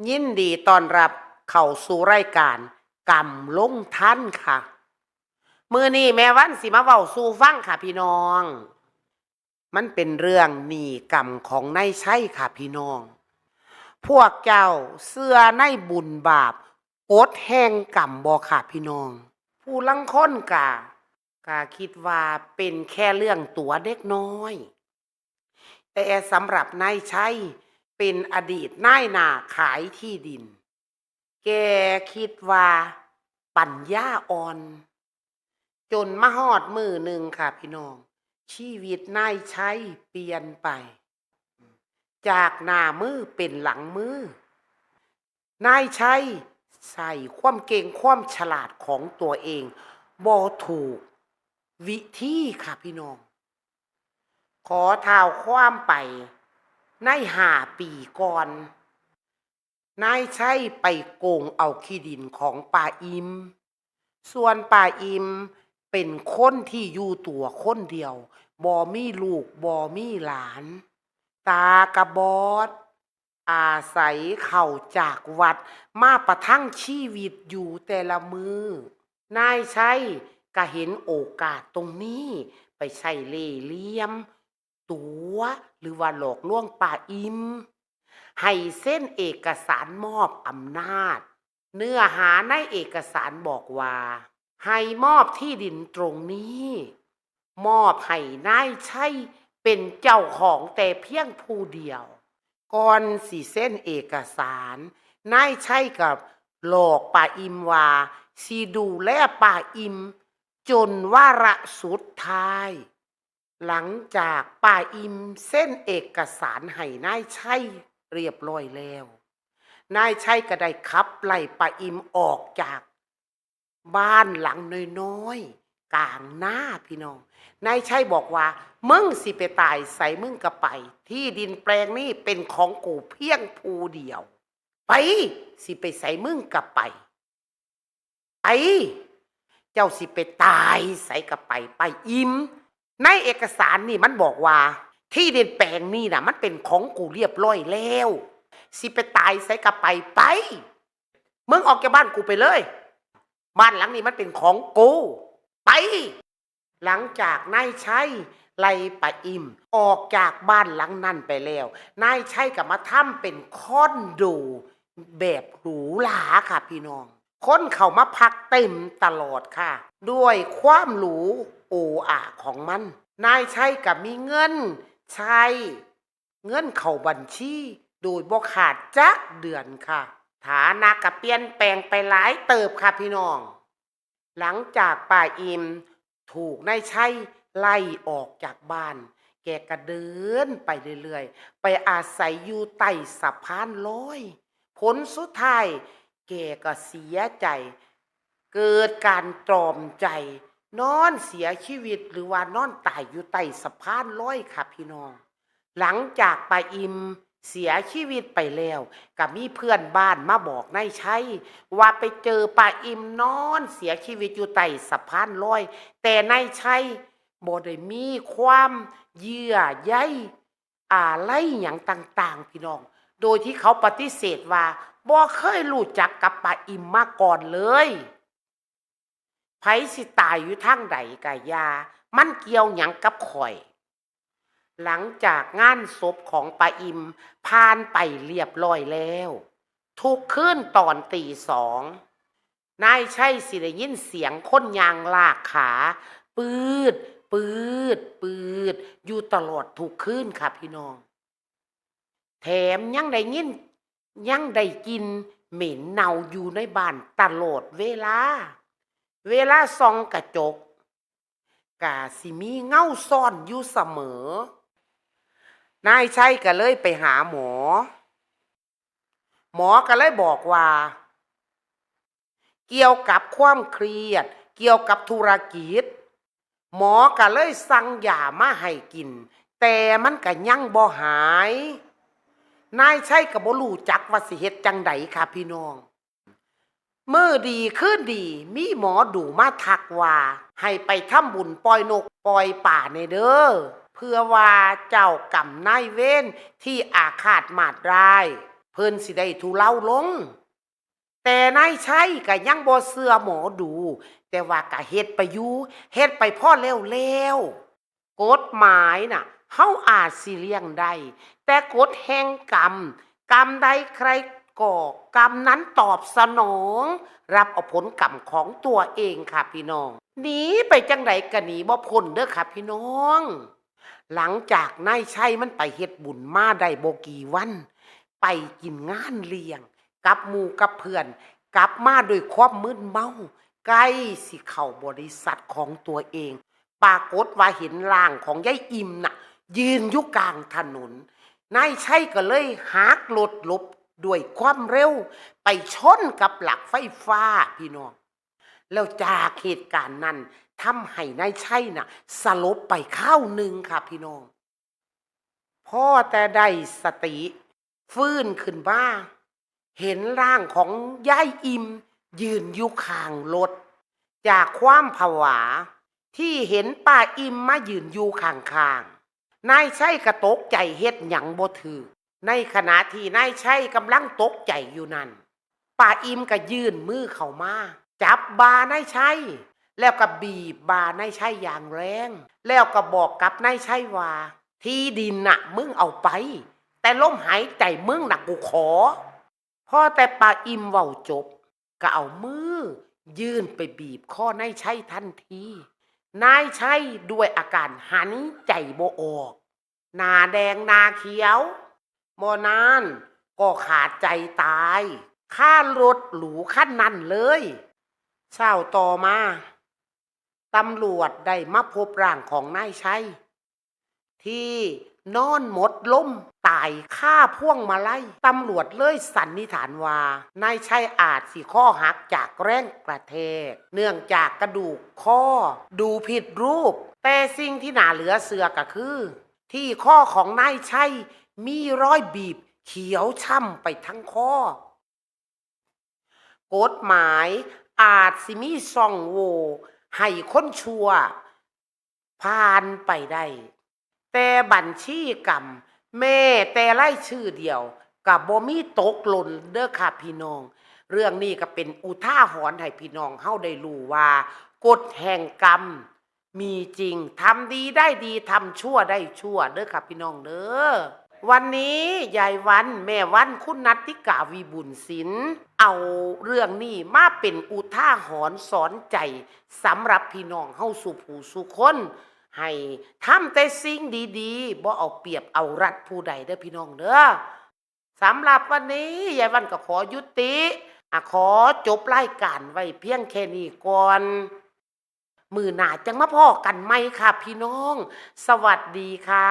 ยินดีต้อนรับเข้าสู่รายการกำลงทันค่ะมือนี้แม่วันสิมาเว้าสู่ฟังค่ะพี่น้องมันเป็นเรื่องหนี้กรรมของนายชัยค่ะพี่น้องพวกเจ้าเชื่อในบุญบาปกฎแห่งกรรมบ่ค่ะพี่น้องผู้ลังคนกะคิดว่าเป็นแค่เรื่องตัวเด็กน้อยแต่สำหรับนายชัยเป็นอดีตนายหน้าขายที่ดิน แกคิดว่าปัญญาอ่อนจนมาฮอดมือหนึ่งค่ะพี่น้องชีวิตนายชัยเปลี่ยนไปจากหน้ามือเป็นหลังมือนายชัยใส่ความเก่งความฉลาดของตัวเองบ่ถูกวิธีค่ะพี่น้องขอเท้าความไปใน5 ปีก่อน นายชัยไปโกงเอาที่ดินของป่าอิม ส่วนป่าอิมเป็นคนที่อยู่ตัวคนเดียวบ่มีลูกบ่มีหลาน ตากระบอด อาศัยเข้าจากวัดมาประทังชีวิตอยู่แต่ละมือนายชัยก็เห็นโอกาสตรงนี้ไปใช้เล่ห์เหลี่ยมตัวหรือว่าหลอกลวงป่าอิม ให้เส้นเอกสารมอบอำนาจเนื้อหาในเอกสารบอกว่าให้มอบที่ดินตรงนี้มอบให้นายชัยเป็นเจ้าของแต่เพียงผู้เดียวก่อนสิเส้นเอกสารนายชัยกับหลอกป่าอิมว่าสิดูแลป่าอิมจนวาระสุดท้ายหลังจากป่าอิมเส้นเอกสารให้นายชัยเรียบร้อยแล้วนายชัยก็ได้ขับไล่ป่าอิมออกจากบ้านหลังน้อยๆกลางหน้าพี่น้องนายชัยบอกว่ามึงสิไปตายใส่มึงก็ไปที่ดินแปลงนี้เป็นของกูเพียงผู้เดียวไปสิไปใส่มึงก็ไปไอเจ้าสิไปตายใส่ก็ไปอิมในเอกสารนี่มันบอกว่าที่ดินแปลงนี่นะมันเป็นของกูเรียบร้อยแล้วสิไปตายใส่ก็ไปมึงออกจากบ้านกูไปเลยบ้านหลังนี้มันเป็นของกูไปหลังจากนายชัยไล่ป้าอิมออกจากบ้านหลังนั้นไปแล้วนายชัยก็มาทำเป็นคอนโดแบบหรูหราค่ะพี่น้องคนเข้ามาพักเต็มตลอดค่ะด้วยความหรูโออาของมันนายชัยก็มีเงินใช้เงินเข้าบัญชีโดยบ่ขาดจักเดือนค่ะฐานะก็เปลี่ยนแปลงไปหลายเติบค่ะพี่น้องหลังจากป้าอิมถูกนายชัยไล่ออกจากบ้านแกก็เดินไปเรื่อยๆไปอาศัยอยู่ใต้สะพานลอยผลสุดท้ายแกก็เสียใจเกิดการตรอมใจนอนเสียชีวิตหรือว่านอนตายอยู่ใต้สะพานลอยค่ะพี่น้องหลังจากป้าอิมเสียชีวิตไปแล้วก็มีเพื่อนบ้านมาบอกนายชัยว่าไปเจอป้าอิมนอนเสียชีวิตอยู่ใต้สะพานลอยแต่นายชัยบ่ได้มีความเยื่อใยอะไรอย่างต่างๆพี่น้องโดยที่เขาปฏิเสธว่าบ่เคยรู้จักกับป้าอิมมาก่อนเลยไผสิตายอยู่ทางใดกะยามันเกี่ยวหยังกับข่อยหลังจากงานศพของป้าอิมผ่านไปเรียบร้อยแล้วทุกคืนตอนตี 2นายชัยสิได้ยินเสียงคนยางลากขาปืดปืดอยู่ตลอดทุกคืนค่ะพี่น้องแถมยังได้กินเหม็นเน่าอยู่ในบ้านตลอดเวลาส่องกระจกกะสิมีเงาซ่อนอยู่เสมอนายชัยก็เลยไปหาหมอก็เลยบอกว่าเกี่ยวกับความเครียดเกี่ยวกับธุรกิจหมอก็เลยสั่งยามาให้กินแต่มันก็ยังบ่หายนายชัยก็บ่รู้จักว่าสิเฮ็ดจังใดค่ะพี่น้องมื้อดีคืนดีมีหมอดูมาทักว่าให้ไปทำบุญปล่อยนกปล่อยป่าในเด้อเพื่อว่าเจ้ากรรมนายเวรที่อาฆาตมาตร้าย เพิ่นสิได้ทุเลาลงแต่นายชัยก็ยังบ่เชื่อหมอดูแต่ว่าก็เฮ็ดไปอยู่เฮ็ดไปพอแล้วกฎหมายน่ะเฮาอาจสิเลี่ยงได้แต่กฎแห่งกรรมกรรมใดใครก่อกรรมนั้นตอบสนองรับเอาผลกรรมของตัวเองค่ะพี่น้องหนีไปจังไดก็หนีบ่พ้นเด้อค่ะพี่น้องหลังจากนายชัยมันไปเฮ็ดบุญมาได้บ่กี่วันไปกินงานเลี้ยงกับหมู่กับเพื่อนกลับมาด้วยความมึนเมาใกล้สิเข้าบริษัทของตัวเองปรากฏว่าเห็นร่างของยายอิ่มน่ะยืนอยู่กลางถนนนายชัยก็เลยหักรถหลบด้วยความเร็วไปชนกับหลักไฟฟ้าพี่น้องแล้วจากเหตุการณ์นั้นทำให้นายชัยน่ะสลบไปข้าวหนึ่งค่ะพี่น้องพ่อแต่ได้สติฟื้นขึ้นมาเห็นร่างของยายอิ่มยืนอยู่ข้างรถจากความผวาที่เห็นป้าอิ่มมายืนอยู่ข้างๆนายชัยก็ตกใจเฮ็ดหยังบ่ถูกในขณะที่นายชัยกำลังตกใจอยู่นั่นป้าอิ่มก็ยื่นมือเข้ามาจับบ่านายชัยแล้วก็บีบบ่านายชัยอย่างแรงแล้วก็บอกกับนายชัยว่าที่ดินน่ะมึงเอาไปแต่ลมหายใจมึงน่ะกูขอพอแต่ป้าอิ่มเว้าจบก็เอามือยื่นไปบีบคอนายชัยทันทีนายชัยด้วยอาการหันใจบ่ออกหน้าแดงหน้าเขียวบ่นานก็ขาดใจตายค่ารถหรูคันนั้นเลยเช้าต่อมาตำรวจได้มาพบร่างของนายชัยที่นอนหมดลมตายค่าพ่วงมาลัยตำรวจเลยสันนิษฐานว่านายชัยอาจสิข้อหักจากแรงกระแทกเนื่องจากกระดูกข้อดูผิดรูปแต่สิ่งที่น่าเหลือเสือก็คือที่ข้อของนายชัยมีรอยบีบเขียวช่ำไปทั้งข้อกฎหมายอาจสิมีช่องโหว่ให้คนชั่วผ่านไปได้แต่บัญชีกรรมแม่แต่ไล่ชื่อเดียวกับบ่มีตกหล่นเด้อค่ะพี่น้องเรื่องนี้ก็เป็นอุทาหรณ์ให้พี่น้องเฮาได้รู้ว่ากฎแห่งกรรมมีจริงทำดีได้ดีทำชั่วได้ชั่วเด้อค่ะพี่น้องเด้อวันนี้ยายวันแม่วันคุณนัตติกาวีบุญศิลป์เอาเรื่องนี้มาเป็นอุทาหรณ์สอนใจสำหรับพี่น้องเฮาสู่ผู้สู่คนให้ทำแต่สิ่งดีๆบ่เอาเปรียบเอารัดผู้ใดเด้อพี่น้องเด้อสำหรับวันนี้ยายวันก็ขอยุติขอจบรายการไว้เพียงแค่นี้ก่อนมื้อหน้าจังมาพ้อกันใหม่ค่ะพี่น้องสวัสดีค่ะ